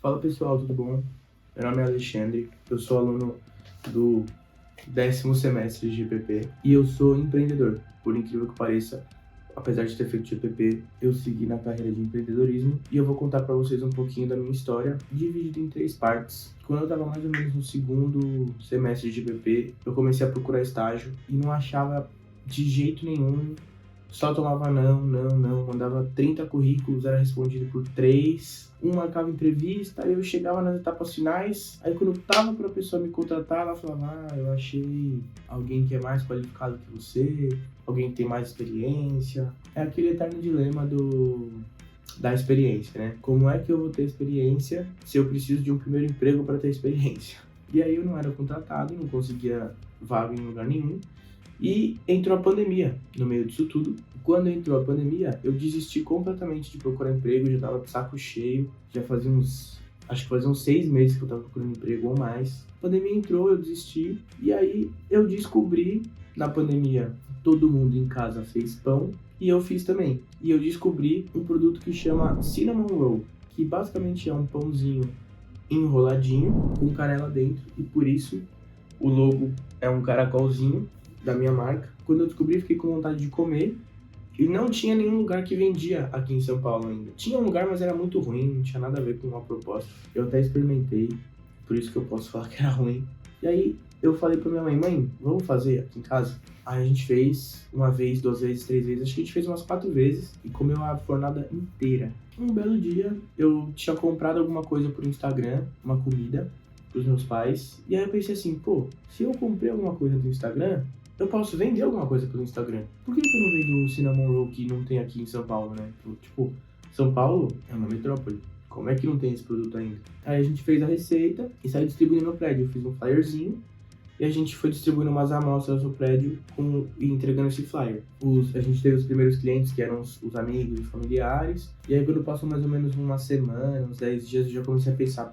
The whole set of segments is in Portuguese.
Fala pessoal, tudo bom? Meu nome é Alexandre, eu sou aluno do 10º semestre de GPP e eu sou empreendedor. Por incrível que pareça, apesar de ter feito GPP, eu segui na carreira de empreendedorismo e eu vou contar para vocês um pouquinho da minha história, dividida em 3 partes. Quando eu estava mais ou menos no 2º semestre de GPP, eu comecei a procurar estágio e não achava de jeito nenhum. Só tomava não, mandava 30 currículos, era respondido por 3, um marcava entrevista, aí eu chegava nas etapas finais, aí quando tava pra pessoa me contratar, ela falava, eu achei alguém que é mais qualificado que você, alguém que tem mais experiência. É aquele eterno dilema da experiência, né? Como é que eu vou ter experiência se eu preciso de um primeiro emprego para ter experiência? E aí eu não era contratado, não conseguia vaga em lugar nenhum. E entrou a pandemia no meio disso tudo. Quando entrou a pandemia, eu desisti completamente de procurar emprego, já tava de saco cheio, acho que fazia uns 6 meses que eu tava procurando emprego ou mais. A pandemia entrou, eu desisti, e aí eu descobri, na pandemia, todo mundo em casa fez pão, e eu fiz também. E eu descobri um produto que chama Cinnamon Roll, que basicamente é um pãozinho enroladinho, com canela dentro, e por isso o logo é um caracolzinho da minha marca. Quando eu descobri, fiquei com vontade de comer. E não tinha nenhum lugar que vendia aqui em São Paulo ainda. Tinha um lugar, mas era muito ruim, não tinha nada a ver com uma proposta. Eu até experimentei, por isso que eu posso falar que era ruim. E aí eu falei pra minha mãe, vamos fazer aqui em casa? Aí a gente fez uma vez, 2 vezes, 3 vezes, acho que a gente fez umas 4 vezes e comeu a fornada inteira. Um belo dia, eu tinha comprado alguma coisa por Instagram, uma comida, pros meus pais. E aí eu pensei assim, se eu comprei alguma coisa do Instagram, eu posso vender alguma coisa pelo Instagram. Por que eu não vendo o Cinnamon Roll que não tem aqui em São Paulo, né? Tipo, São Paulo é uma metrópole. Como é que não tem esse produto ainda? Aí a gente fez a receita e saiu distribuindo no prédio. Eu fiz um flyerzinho e a gente foi distribuindo umas amostras no prédio e entregando esse flyer. A gente teve os primeiros clientes, que eram os amigos e familiares. E aí quando passou mais ou menos uma semana, uns 10 dias, eu já comecei a pensar,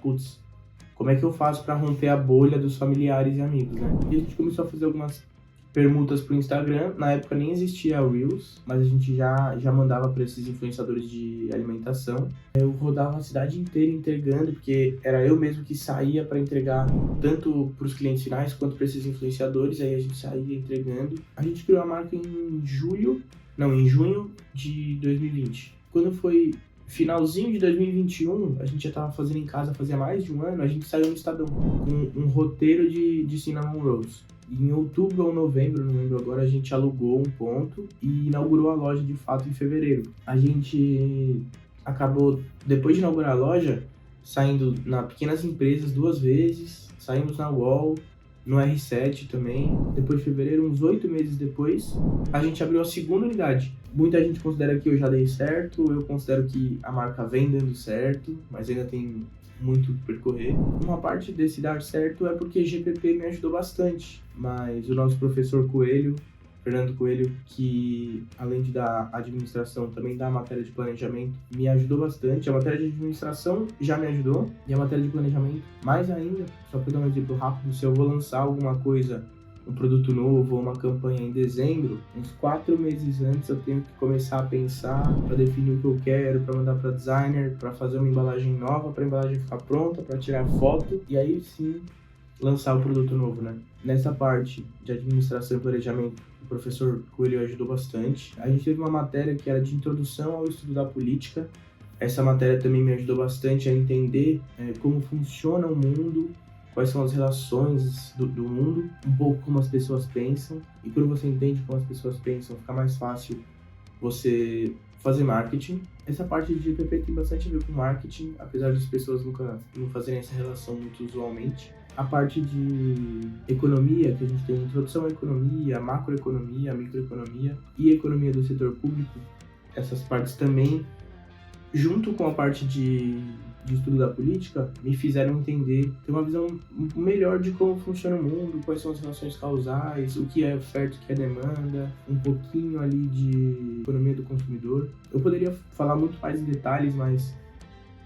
como é que eu faço para romper a bolha dos familiares e amigos, né? E a gente começou a fazer algumas permutas pro Instagram. Na época nem existia o Reels, mas a gente já mandava para esses influenciadores de alimentação. Eu rodava a cidade inteira entregando, porque era eu mesmo que saía para entregar tanto para os clientes finais quanto para esses influenciadores. Aí a gente saía entregando. A gente criou a marca em junho de 2020. Quando foi finalzinho de 2021, a gente já estava fazendo em casa fazia mais de um ano, a gente saiu no Estadão com um roteiro de Cinnamon Rolls. Em outubro ou novembro, não lembro agora, a gente alugou um ponto e inaugurou a loja de fato em fevereiro. A gente acabou, depois de inaugurar a loja, saindo na Pequenas Empresas 2 vezes, saímos na UOL, no R7 também. Depois de fevereiro, uns 8 meses depois, a gente abriu a 2ª unidade. Muita gente considera que eu já dei certo, eu considero que a marca vem dando certo, mas ainda tem muito percorrer. Uma parte desse dar certo é porque GPP me ajudou bastante, mas o nosso professor Coelho, Fernando Coelho, que além de dar administração, também dá a matéria de planejamento, me ajudou bastante. A matéria de administração já me ajudou, e a matéria de planejamento mais ainda. Só para dar um exemplo rápido, se eu vou lançar alguma coisa, um produto novo ou uma campanha em dezembro, uns 4 meses antes eu tenho que começar a pensar para definir o que eu quero, para mandar para designer, para fazer uma embalagem nova, para a embalagem ficar pronta, para tirar foto e aí sim lançar o produto novo, né? Nessa parte de administração e planejamento, o professor Coelho ajudou bastante. A gente teve uma matéria que era de introdução ao estudo da política. Essa matéria também me ajudou bastante a entender como funciona o mundo, quais são as relações do mundo, um pouco como as pessoas pensam. E quando você entende como as pessoas pensam, fica mais fácil você fazer marketing. Essa parte de GPP tem bastante a ver com marketing, apesar das pessoas nunca não fazerem essa relação muito usualmente. A parte de economia, que a gente tem introdução à economia, macroeconomia, microeconomia e economia do setor público, essas partes também, junto com a parte de estudo da política, me fizeram entender, ter uma visão melhor de como funciona o mundo, quais são as relações causais, o que é oferta, o que é demanda, um pouquinho ali de economia do consumidor. Eu poderia falar muito mais em detalhes, mas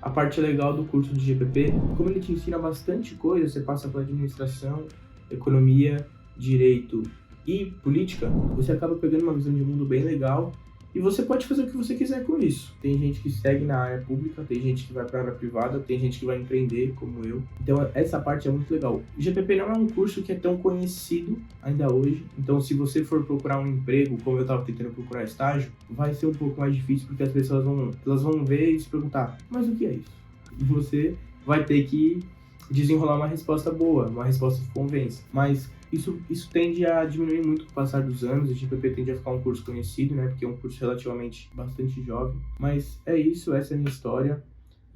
a parte legal do curso de GPP, como ele te ensina bastante coisa, você passa por administração, economia, direito e política, você acaba pegando uma visão de mundo bem legal E você pode fazer o que você quiser com isso. Tem gente que segue na área pública, tem gente que vai para a área privada, tem gente que vai empreender, como eu. Então, essa parte é muito legal. O GPP não é um curso que é tão conhecido ainda hoje. Então, se você for procurar um emprego, como eu estava tentando procurar estágio, vai ser um pouco mais difícil, porque as pessoas vão ver e se perguntar, mas o que é isso? E você vai ter que desenrolar uma resposta boa, uma resposta que convence. Mas isso tende a diminuir muito com o passar dos anos, o GPP tende a ficar um curso conhecido, né, porque é um curso relativamente bastante jovem. Mas é isso, essa é a minha história,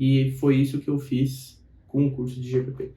e foi isso que eu fiz com o curso de GPP.